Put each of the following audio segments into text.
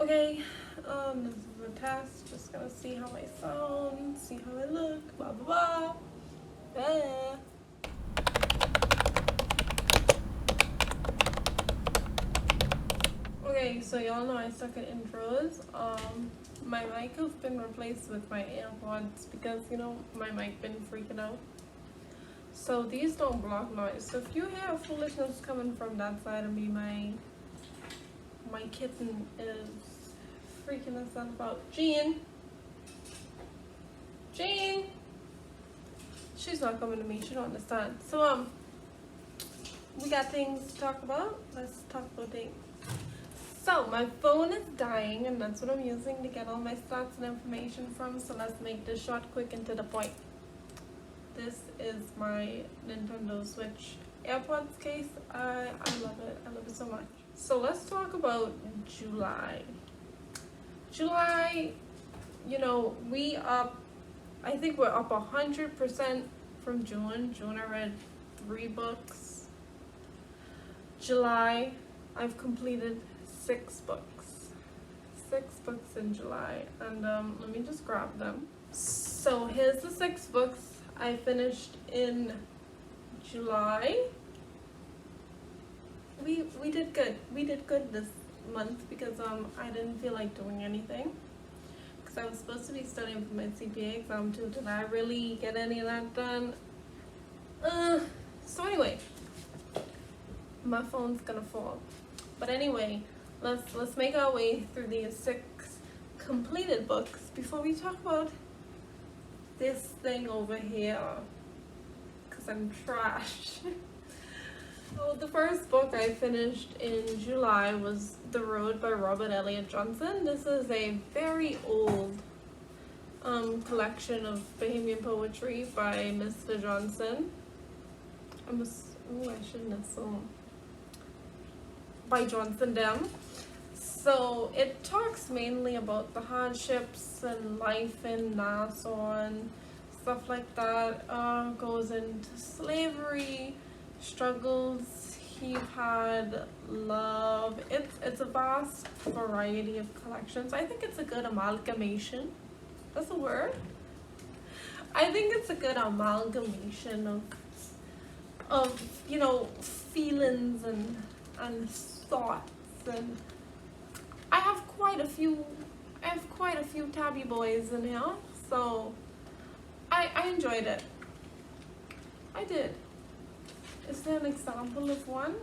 Okay, this is a test. Just gonna see how I sound, see how I look, blah blah blah. Okay, so y'all know I suck at intros. My mic has been replaced with my AirPods because my mic been freaking out. So these don't block noise. So if you hear foolishness coming from that side of me, my kitten is freaking herself out. Jean, she's not coming to me. She don't understand. So we got things to talk about. Let's talk about things. So my phone is dying, and that's what I'm using to get all my stats and information from. So let's make this short, quick, and to the point. This is my Nintendo Switch AirPods case. I love it. I love it so much. So let's talk about July. July, we up. I think we're up 100% from June. June I read 3 books. July, I've completed 6 books. 6 books in July, and let me just grab them. So here's the 6 books I finished in July. We did good. We did good this month because I didn't feel like doing anything because I was supposed to be studying for my CPA exam too. Did I really get any of that done? So anyway, my phone's gonna fall. But anyway, let's make our way through these 6 completed books before we talk about this thing over here, because I'm trash. So the first book I finished in July was The Road by Robert Elliott Johnson. This is a very old collection of Bahamian poetry by Mr. Johnson. I shouldn't assume. By Johnson Dem. So it talks mainly about the hardships and life in Nassau and stuff like that. Goes into slavery, struggles he had, love. It's a vast variety of collections. I think it's a good amalgamation. That's a word. I think it's a good amalgamation of feelings and thoughts, and I have quite a few Taboo boys in here, so I enjoyed it. I did. Is there an example of one?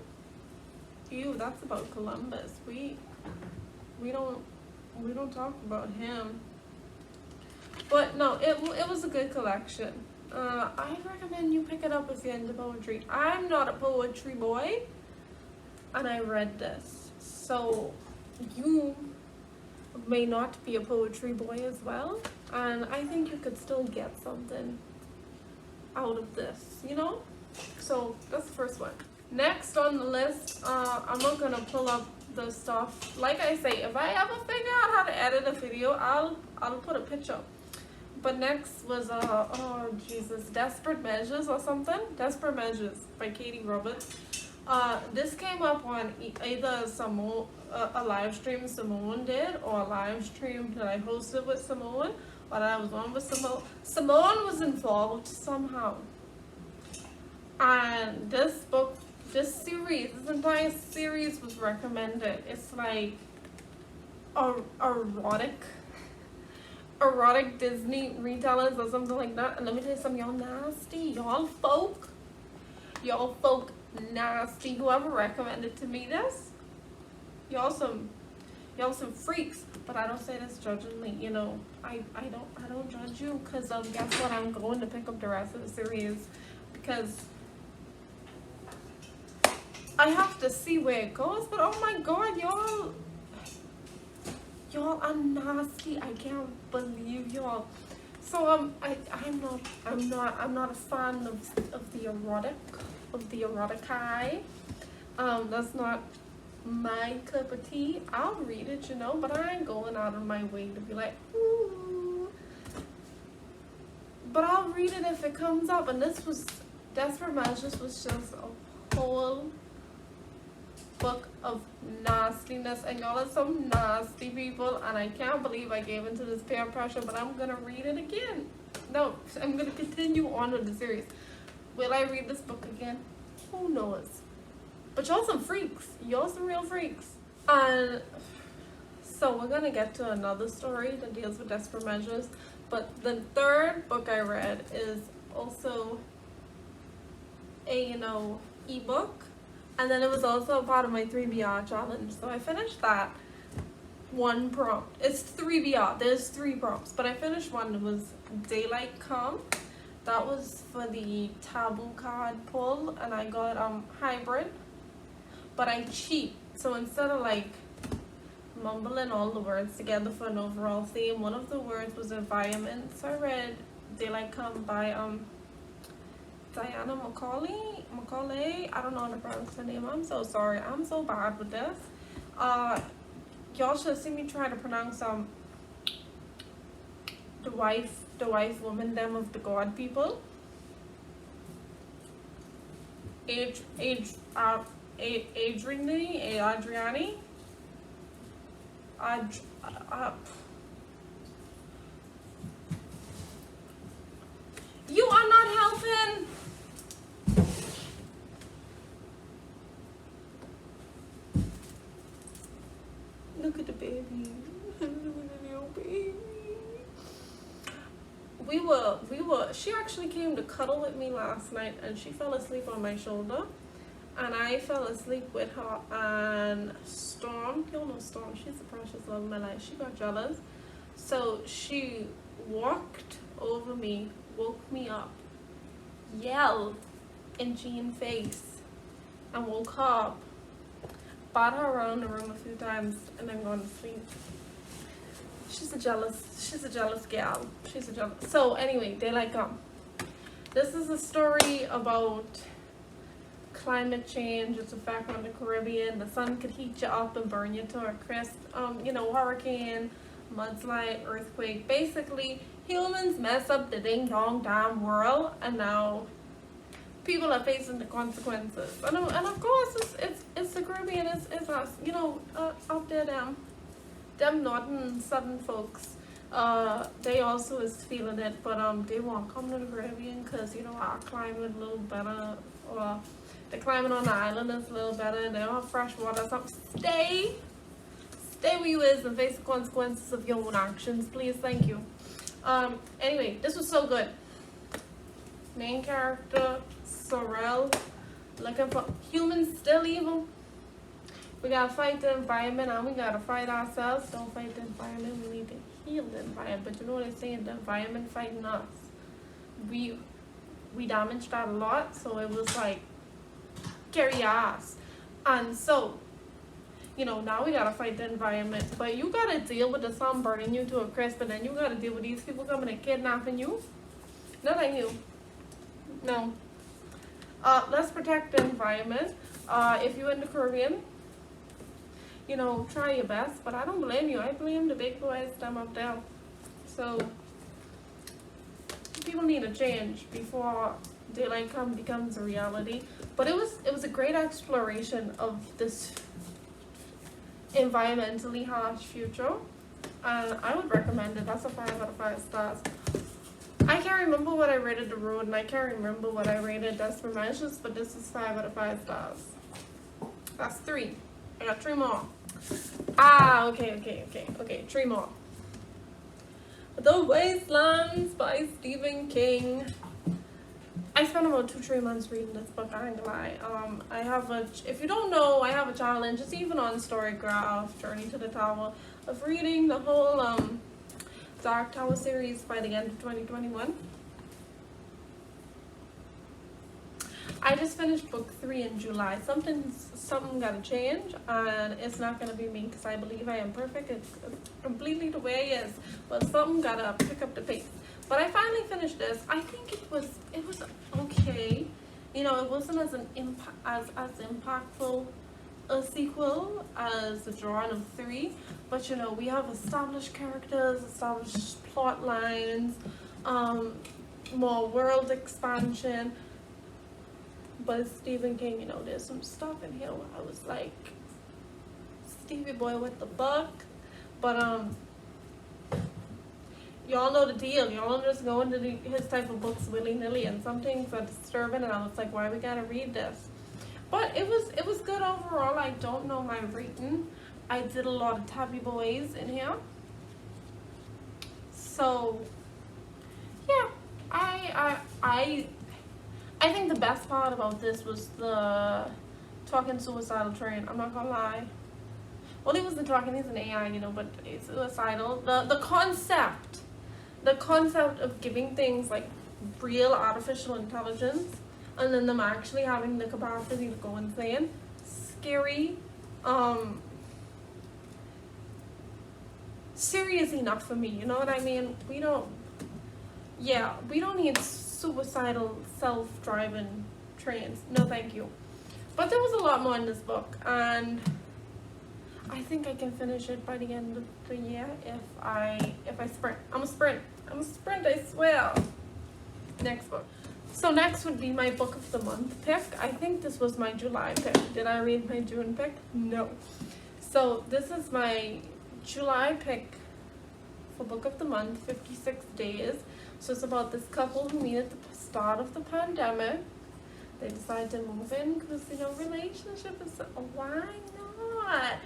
Ew, that's about Columbus. We don't talk about him. But no, it was a good collection. I recommend you pick it up if you're into poetry. I'm not a poetry boy, and I read this, so you may not be a poetry boy as well, and I think you could still get something out of this, So that's the first one. Next on the list, I'm not gonna pull up the stuff. Like I say, if I ever figure out how to edit a video, I'll put a picture. But next was Desperate Measures or something. Desperate Measures by Katie Roberts. This came up on either a live stream Simone did, or a live stream that I hosted with Simone, or that I was on with Simone. Simone was involved somehow. And this entire series was recommended. It's like erotic Disney retellers or something like that. And let me tell you something, y'all nasty. Y'all folk nasty. Whoever recommended to me this, y'all some freaks. But I don't say this judgingly, I don't judge you, because guess what, I'm going to pick up the rest of the series because I have to see where it goes. But oh my god, y'all are nasty. I can't believe y'all. So I'm not a fan of the erotica. That's not my cup of tea. I'll read it, but I ain't going out of my way to be like, ooh. But I'll read it if it comes up. And this was Desperate Measures was just a whole book of nastiness, and y'all are some nasty people, and I can't believe I gave into this peer pressure, but I'm gonna read it again. No, I'm gonna continue on with the series. Will I read this book again? Who knows? But y'all some freaks. Y'all some real freaks. And so we're gonna get to another story that deals with desperate measures. But the third book I read is also a, ebook. And then it was also a part of my 3BR challenge. So I finished that one prompt. It's 3BR. There's 3 prompts. But I finished one. It was Daylight Come. That was for the Taboo card pull. And I got hybrid. But I cheat. So instead of like mumbling all the words together for an overall theme, one of the words was environment. So I read Daylight Come by Diana Macaulay. I don't know how to pronounce her name. I'm so sorry. I'm so bad with this. Y'all should see me try to pronounce the wife woman them of the god people. Adriani. You are not helping. Look at the baby. Little baby. She actually came to cuddle with me last night, and she fell asleep on my shoulder. And I fell asleep with her, and Storm, y'all know Storm, she's the precious love of my life. She got jealous. So she walked over me, woke me up, yelled in Jean's face, and woke her up, bought her around the room a few times, and then gone to sleep. She's a jealous gal. So anyway, Daylight Come. This is a story about climate change, its effect on the Caribbean. The sun could heat you up and burn you to a crisp. Hurricane, mudslide, earthquake. Basically, humans mess up the ding dong damn world, and now people are facing the consequences. And of course, it's the Caribbean. It's us. Up there, them northern southern folks. They also is feeling it, but they won't come to the Caribbean because our climate a little better, or the climate on the island is a little better, and they don't have fresh water. So stay where you is and face the consequences of your own actions, please. Thank you. Anyway, this was so good. Main character Sorrel, looking for humans still evil. We gotta fight the environment, and we gotta fight ourselves. Don't fight the environment. We need to heal the environment. But you know what they say? The environment fighting us. We damaged that a lot, so it was like carry ass. And so, now we gotta fight the environment. But you gotta deal with the sun burning you to a crisp, and then you gotta deal with these people coming and kidnapping you. No, thank you. No. Let's protect the environment. If you're in the Caribbean, try your best, but I don't blame you. I blame the big boys, them up there. So people need a change before Daylight Come becomes a reality. But it was a great exploration of this environmentally harsh future, and I would recommend it. That's a 5 out of 5 stars. I can't remember what I rated The Road, and I can't remember what I rated Desperate Measures, but this is 5 out of 5 stars. That's 3. I got 3 more. Okay, 3 more. The Wastelands by Stephen King. I spent about 2-3 months reading this book, I ain't gonna lie. If you don't know, I have a challenge. It's even on Storygraph, Journey to the Tower, of reading the whole Dark Tower series by the end of 2021. I just finished book 3 in July. Something gotta change, and it's not gonna be me, because I believe I am perfect. It's completely the way it is, but something gotta pick up the pace. But I finally finished this. I think it was okay. It wasn't as impactful a sequel as The Drawing of 3, but we have established characters, established plot lines, more world expansion, But Stephen King, you know, there's some stuff in here where I was like, Stevie boy, what the fuck? But y'all know the deal. Y'all don't just go into his type of books willy-nilly, and some things are disturbing, and I was like, why we gotta read this? But it was good overall. I don't know my rating. I did a lot of Taboo boys in here. So yeah, I think the best part about this was the talking suicidal train. I'm not gonna lie. Well, he wasn't talking, he's an AI, you know, but it's suicidal. The concept of giving things like real artificial intelligence and then them actually having the capacity to go insane, scary, serious enough for me, you know what I mean? We don't need suicidal self-driving trains. No, thank you. But there was a lot more in this book, and I think I can finish it by the end of the year if I sprint. I'm a sprint, I swear. Next book. So next would be my book of the month pick. I think this was my July pick. Did I read my June pick? No. So this is my July pick for book of the month, 56 Days. So it's about this couple who meet at the start of the pandemic. They decide to move in because, you know, relationship is, why not?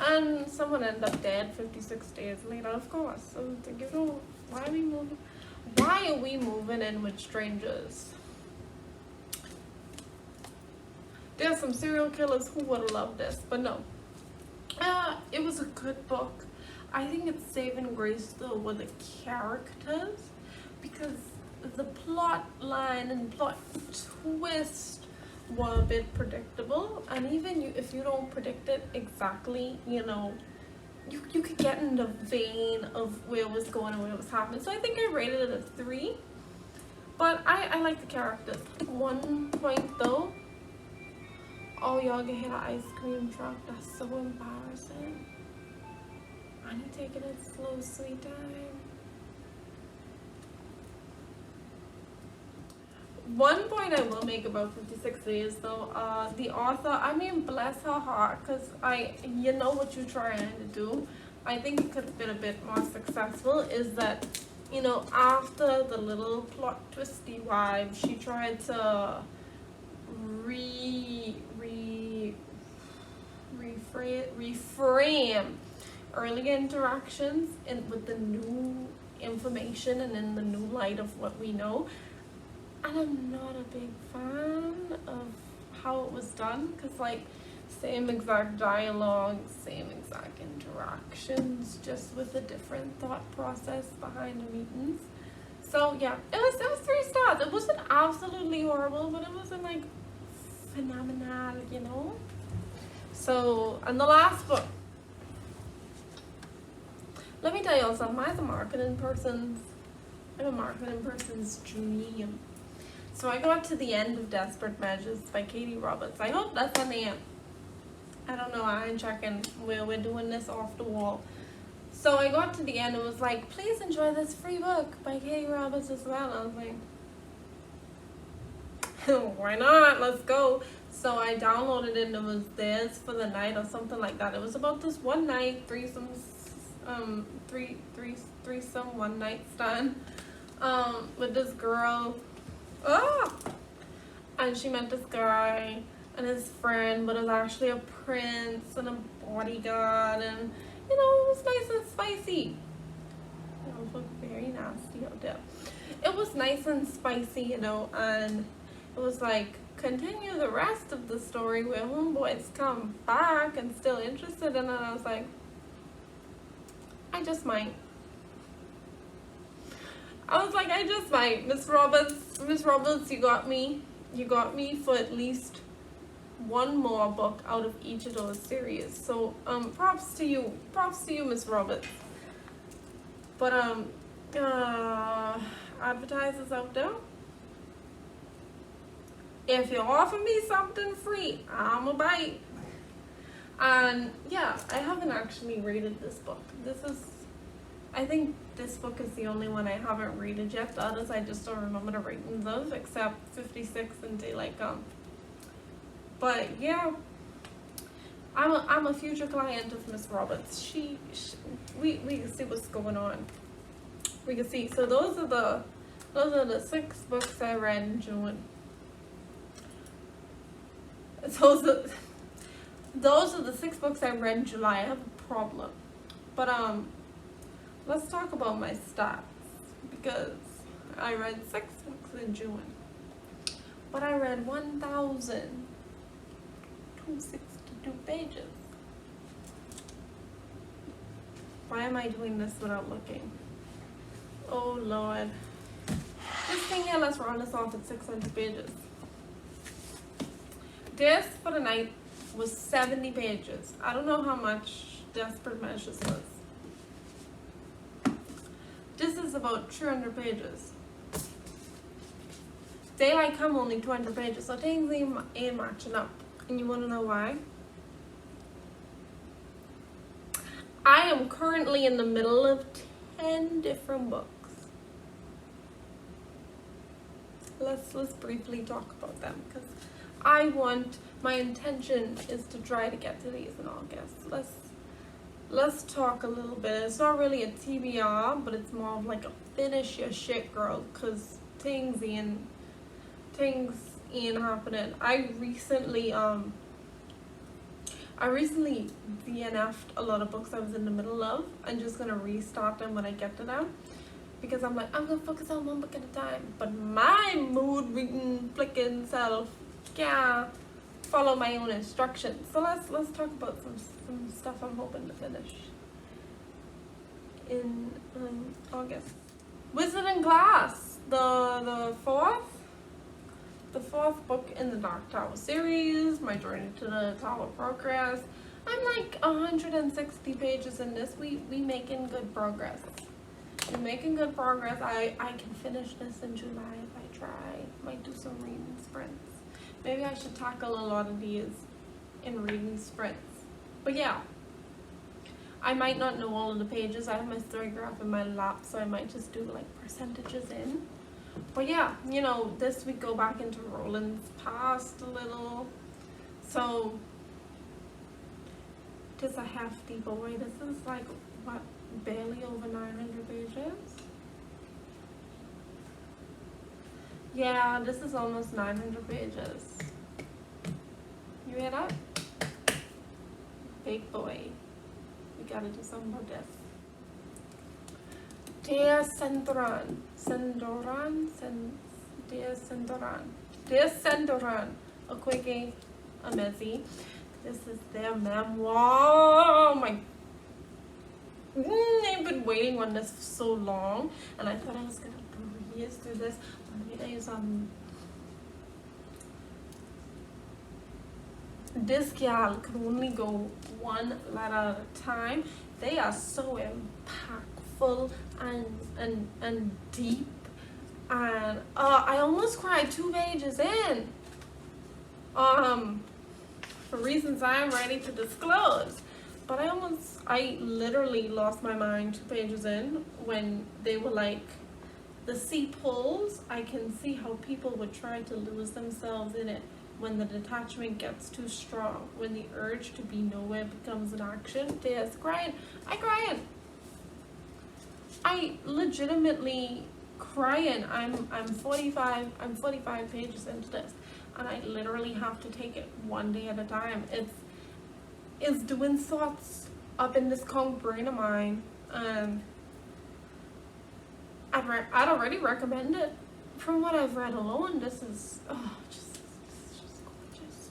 And someone ended up dead 56 days later, of course. So, you know, why are we moving in with strangers? There's some serial killers who would have loved this, but no. It was a good book. I think it's saving grace though with the characters, because the plot line and plot twist were a bit predictable, and even if you don't predict it exactly, you know, you could get in the vein of where it was going and where it was happening. So I think I rated it a 3, but I like the characters. One point though, oh, y'all can hear the ice cream truck. That's so embarrassing. I need taking it slow, sweet time. One point I will make about 56 Days though, the author, I mean, bless her heart, because you know what you're trying to do. I think it could have been a bit more successful, is that, you know, after the little plot twisty vibe, she tried to reframe early interactions with the new information and in the new light of what we know. And I'm not a big fan of how it was done, because like same exact dialogue, same exact interactions, just with a different thought process behind the meetings. So yeah, it was 3 stars. It wasn't absolutely horrible, but it wasn't like phenomenal, you know. So, and the last book. Let me tell you something. I'm a marketing person's dream. So I got to the end of Desperate Measures by Katie Roberts. I hope that's her name. I don't know, I ain't checking where we're doing this off the wall. So I got to the end, it was like, please enjoy this free book by Katie Roberts as well. I was like, why not? Let's go. So I downloaded it and it was theirs for the night or something like that. It was about this one night, threesome one night stand with this girl. And she met this guy and his friend, but it was actually a prince and a bodyguard, and you know, it was nice and spicy. It was very nasty out there. It was nice and spicy, you know, and it was like, continue the rest of the story where homeboys come back and still interested in it. And I was like, I just might. Miss Roberts, you got me for at least one more book out of each of those series. So props to you, Miss Roberts. But advertisers out there, if you offer me something free, I'ma bite. And yeah, I haven't actually rated this book. I think this book is the only one I haven't rated yet. The others I just don't remember the ratings of, except 56 and Daylight Gum. But yeah, I'm a future client of Miss Roberts. We can see what's going on. We can see. So those are the 6 books I read in June. Those are the 6 books I read in July. I have a problem. But let's talk about my stats, because I read 6 books in June. But I read 1,262 pages. Why am I doing this without looking? Oh Lord. This thing here, let's round this off at 600 pages. This for the Night was 70 pages. I don't know how much Desperate Measures was. This is about 300 pages. Daylight Come only 200 pages, so things ain't matching up. And you wanna know why? I am currently in the middle of 10 different books. Let's briefly talk about them, because my intention is to try to get to these in August. Let's talk a little bit. It's not really a TBR, but it's more of like a finish your shit, girl, because things ain't happening. I recently DNF'd a lot of books I was in the middle of. I'm just gonna restart them when I get to them, because I'm like, I'm gonna focus on one book at a time. But my mood reading flicking self can't follow my own instructions. So let's talk about some stuff I'm hoping to finish in August. Wizard and Glass, the fourth book in the Dark Tower series, my journey to the Tower of Progress. I'm like 160 pages in this. We making good progress. We're making good progress. I can finish this in July if I try. Might do some reading sprints. Maybe I should tackle a lot of these in reading sprints. But yeah, I might not know all of the pages. I have my story graph in my lap, so I might just do like percentages in. But yeah, you know, this week go back into Roland's past a little. So this is a hefty boy. This is like, what, barely over 900 pages? Yeah, this is almost 900 pages. You hear that? Big boy. We gotta do something about this. Dear Sendoran, a quickie, a messy. This is their memoir. Oh my, I've been waiting on this for so long, and I thought I was gonna breeze through this. Let me tell you something. This gal can only go one letter at a time. They are so impactful and deep, and I almost cried 2 pages in, for reasons I'm ready to disclose. But I literally lost my mind 2 pages in when they were like, the sea pulls. I can see how people would try to lose themselves in it when the detachment gets too strong, when the urge to be nowhere becomes an action. There's crying. I legitimately crying. I'm 45 pages into this, and I literally have to take it one day at a time. It's doing thoughts up in this conch brain of mine, and I'd already recommend it. From what I've read alone, this is just gorgeous.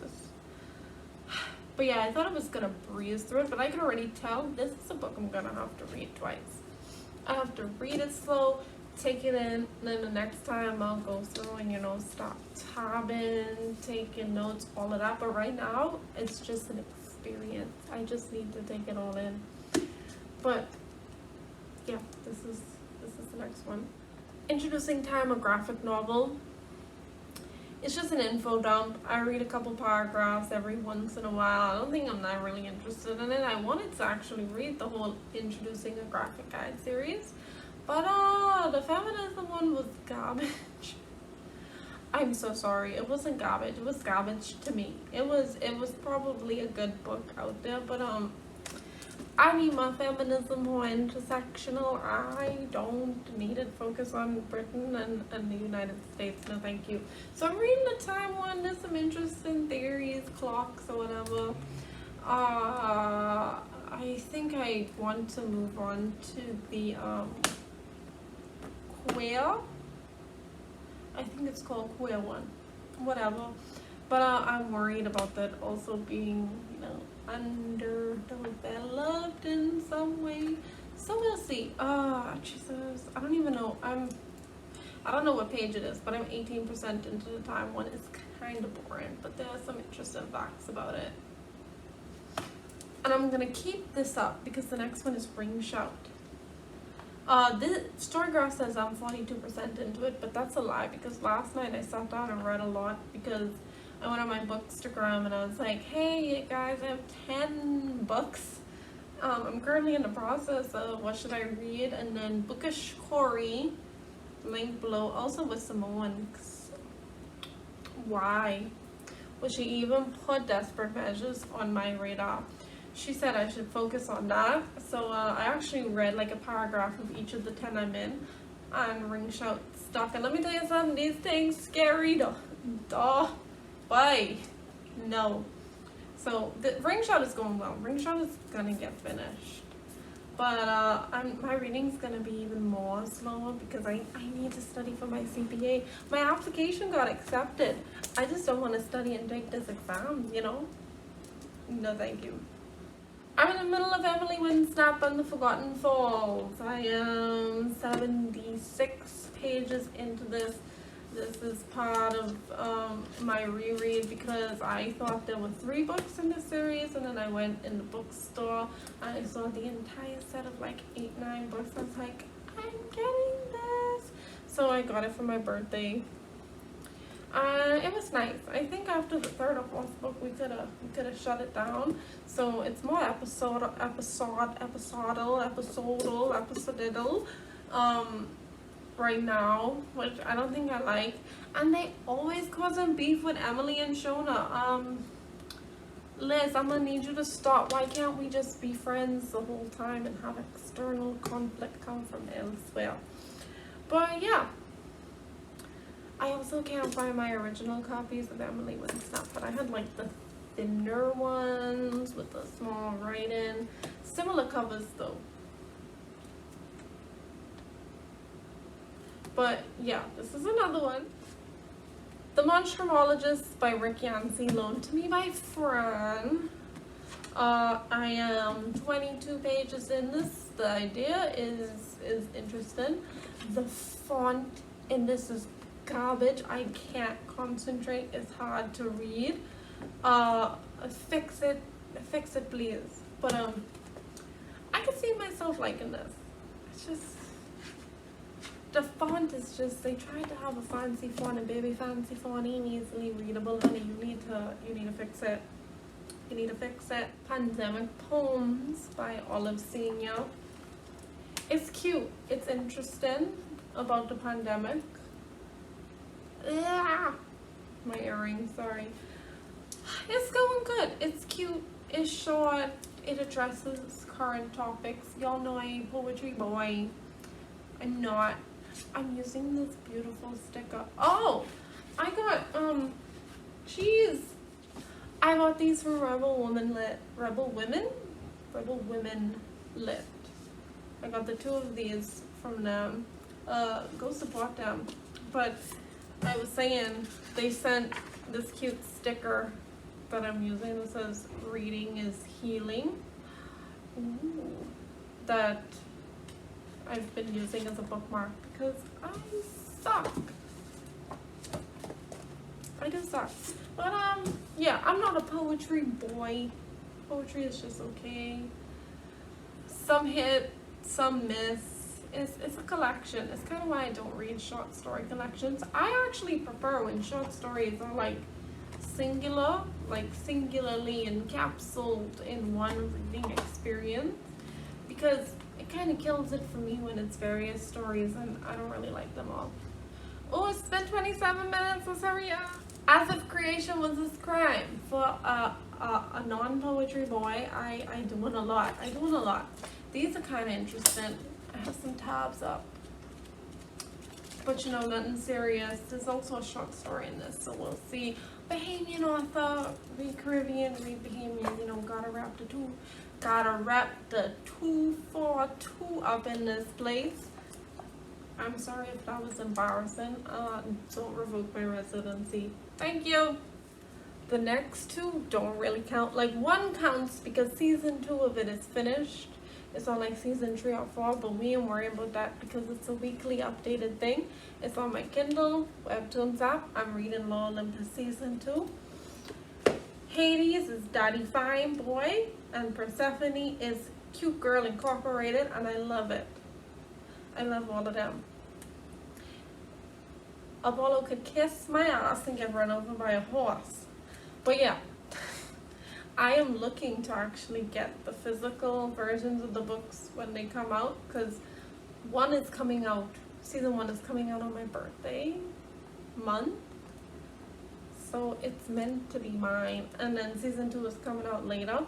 But yeah, I thought I was gonna breeze through it, but I can already tell this is a book I'm gonna have to read twice. I have to read it slow, take it in, and then the next time I'll go through and, you know, stop tabbing, taking notes, all of that. But right now, it's just an experience. I just need to take it all in. But yeah, this is the next one. Introducing Time, a graphic novel. It's just an info dump. I read a couple paragraphs every once in a while. I don't think I'm not really interested in it. I wanted to actually read the whole Introducing a Graphic Guide series, but the feminism one was garbage. I'm so sorry. It wasn't garbage. It was garbage to me. It was probably a good book out there, but I need my feminism more intersectional. I don't need it focus on Britain and the United States. No, thank you. So I'm reading the Time one. There's some interesting theories, clocks or whatever. I think I want to move on to the queer. I think it's called queer one, whatever. But I'm worried about that also being, you know, underdeveloped in some way. So we'll see. Jesus, I don't even know. I don't know what page it is, but I'm 18% into the Time one. It's kind of boring, but there are some interesting facts about it. And I'm gonna keep this up because the next one is Ring Shout. The Storygraph says I'm 42% into it, but that's a lie because last night I sat down and read a lot because I went on my Bookstagram and I was like, hey you guys, I have 10 books. I'm currently in the process of what should I read, and then Bookish Corey, link below, also with Simone. Why would she even put Desperate Measures on my radar? She said I should focus on that. So I actually read like a paragraph of each of the 10 I'm in and Ring Shout stuck. And let me tell you something, these things scary. Duh. Why? No. So the Ring Shout is going well. Ring Shout is gonna get finished. But my reading's gonna be even more slower because I need to study for my CPA. My application got accepted. I just don't want to study and take this exam, you know? No, thank you. I'm in the middle of Emily Winsnap and the Forgotten Falls. I am 76 pages into this. This is part of my reread because I thought there were 3 books in the series, and then I went in the bookstore and I saw the entire set of like 8-9 books. I was like, I'm getting this. So I got it for my birthday. It was nice. I think after the 3rd or 4th book we could have shut it down. So it's more episodal right now, which I don't think I like. And they always causing beef with Emily and Shona. Liz, I'm gonna need you to stop. Why can't we just be friends the whole time and have external conflict come from elsewhere? But yeah. I also can't find my original copies of Emily Winsnap, but I had like the thinner ones with the small write-in. Similar covers though. But yeah, this is another one. The Monstrumologist by Rick Yancey, loaned to me by Fran. I am 22 pages in this. The idea is interesting. The font in this is garbage. I can't concentrate. It's hard to read. Fix it please. But I could see myself liking this. It's just the font is just, they tried to have a fancy font, a baby fancy font, ain't easily readable, honey. You need to fix it. You need to fix it. Pandemic Poems by Olive Senior. It's cute. It's interesting about the pandemic. Yeah, my earring, sorry. It's going good. It's cute. It's short. It addresses current topics. Y'all know I ain't poetry boy. I'm not. I'm using this beautiful sticker. Oh, I got jeez. I got these from Rebel Women Lit. I got the 2 of these from them. Go support them. But I was saying they sent this cute sticker that I'm using that says reading is healing. Ooh, that I've been using as a bookmark because I suck. I do suck. But yeah, I'm not a poetry boy. Poetry is just okay. Some hit, some miss. It's a collection. It's kind of why I don't read short story collections. I actually prefer when short stories are like singular, like singularly encapsulated in one reading experience, because it kind of kills it for me when it's various stories and I don't really like them all. Oh, it's been 27 minutes. Let's hurry up. As if creation was this crime. For a non-poetry boy, I doing a lot. These are kind of interesting. I have some tabs up. But you know, nothing serious. There's also a short story in this, so we'll see. Bahamian author, read Caribbean, read Bahamian, you know, gotta rep the 242 up in this place. I'm sorry if that was embarrassing. Don't revoke my residency. Thank you. The next two don't really count. Like, one counts because season 2 of it is finished. It's on like season 3 or 4, but we ain't worried about that because it's a weekly updated thing. It's on my Kindle, Webtoons app. I'm reading Olympus season 2. Hades is Daddy Fine Boy, and Persephone is Cute Girl Incorporated, and I love it. I love all of them. Apollo could kiss my ass and get run over by a horse. But yeah, I am looking to actually get the physical versions of the books when they come out, because one is coming out, season 1 is coming out on my birthday month. So it's meant to be mine. And then season 2 is coming out later.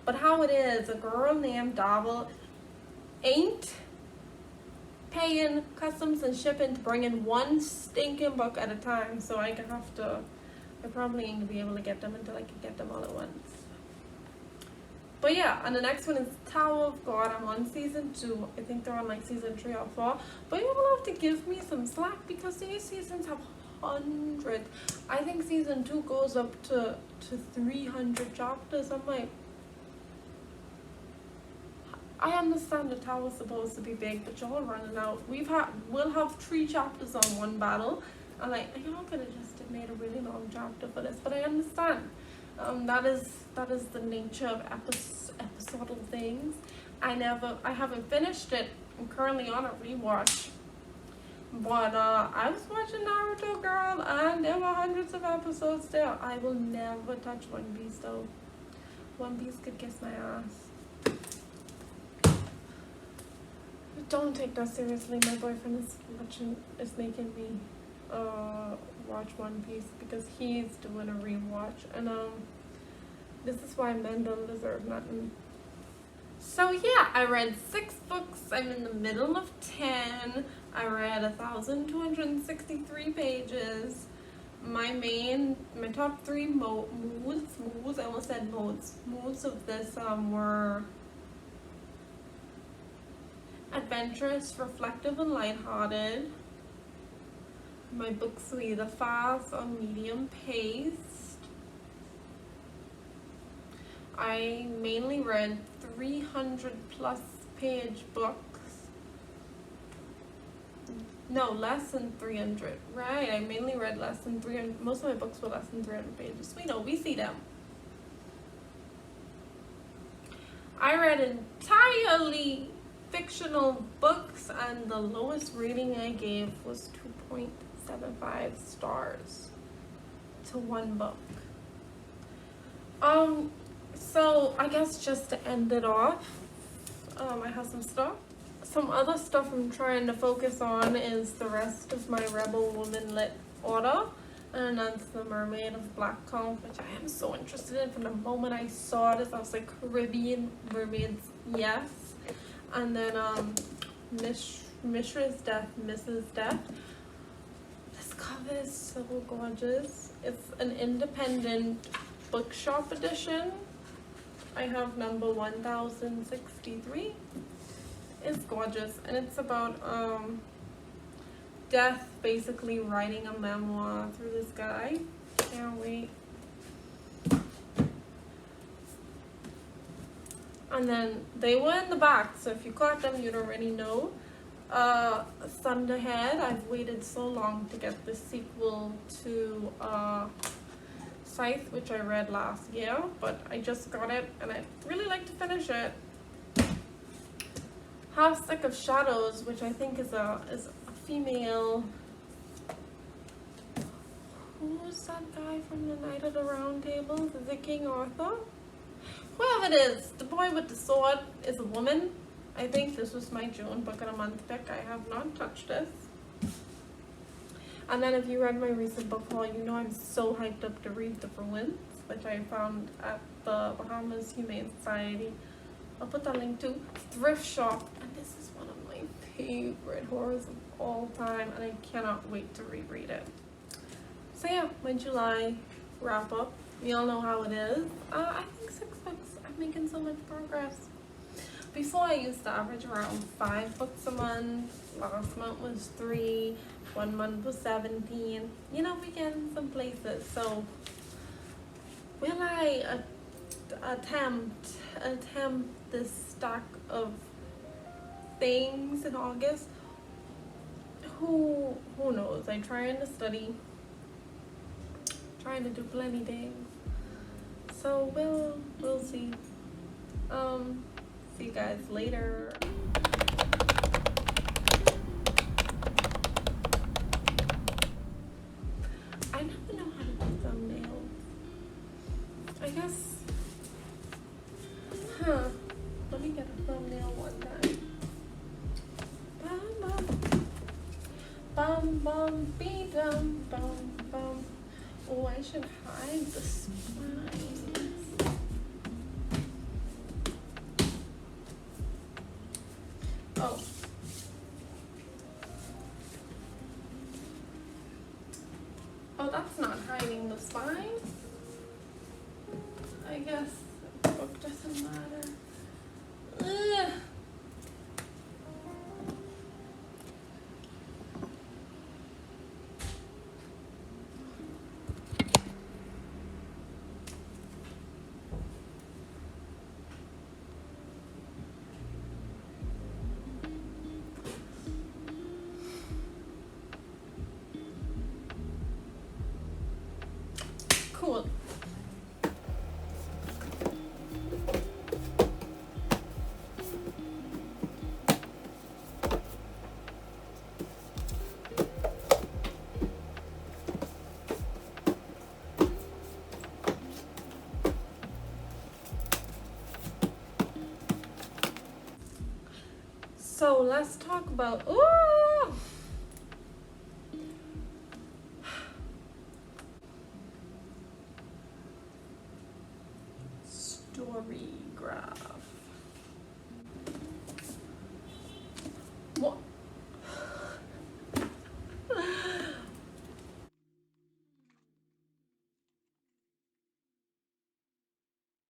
But how it is, a girl named Davel ain't paying customs and shipping to bring in one stinking book at a time. So I probably ain't gonna be able to get them until I can get them all at once. But yeah, and the next one is Tower of God. I'm on season 2. I think they're on like season 3 or 4. But you will have to give me some slack because these seasons have hundreds. I think season 2 goes up to 300 chapters. I'm like, I understand the tower's supposed to be big, but y'all running out. We'll have 3 chapters on one battle. I'm like, y'all could have just made a really long chapter for this, but I understand. That is the nature of episodal things. I haven't finished it. I'm currently on a rewatch. But I was watching Naruto, girl, and there were hundreds of episodes there. I will never touch One Piece though. One Piece could kiss my ass. Don't take that seriously. My boyfriend is making me watch One Piece because he's doing a rewatch, and this is why men don't deserve nothing. So yeah, I read 6 books. I'm in the middle of 10. I read 1,263 pages. My top 3 moods, I almost said moods of this were adventurous, reflective, and lighthearted. My books were either fast or medium paced. I mainly read 300 plus page books. No, less than 300. Right, I mainly read less than 300. Most of my books were less than 300 pages. We see them. I read entirely fictional books, and the lowest rating I gave was 2.75 stars to one book. So I guess just to end it off, I have some other stuff I'm trying to focus on is the rest of my Rebel Woman lit order, and that's the Mermaid of Black Comp, which I am so interested in. From the moment I saw this, I was like, Caribbean mermaids, yes. And then Mishra's Death, Mrs. Death. This cover is so gorgeous. It's an independent bookshop edition. I have number 1063. It's gorgeous, and it's about Death basically writing a memoir through this guy. Can't wait. And then they were in the back, so if you caught them, you'd already know. Thunderhead, I've waited so long to get the sequel to Scythe, which I read last year, but I just got it, and I'd really like to finish it. Half Stick of Shadows, which I think is a female. Who's that guy from the Night of the Round Tables? Is it King Arthur? Whoever it is, the boy with the sword is a woman. I think this was my June book of the month pick. I have not touched this. And then if you read my recent book haul, you know I'm so hyped up to read The Ruins, which I found at the Bahamas Humane Society. I'll put that link too. Thrift shop, and this is one of my favorite horrors of all time, and I cannot wait to reread it. So yeah, my July wrap up. We all know how it is. I think 6 books. I'm making so much progress. Before I used to average around 5 books a month. Last month was 3. 1 month was 17. You know, we get in some places. So will I attempt this stack of things in August? Who knows? I'm trying to study, trying to do plenty things. So we'll see. See you guys later. I never know how to do thumbnails. I guess. Let me get a thumbnail one time. Bum bum bum be dum bum bum. Oh, I should hide the spines. Oh. Oh, that's not hiding the spine. I guess the book doesn't matter. Ugh. Cool. So let's talk about, ooh,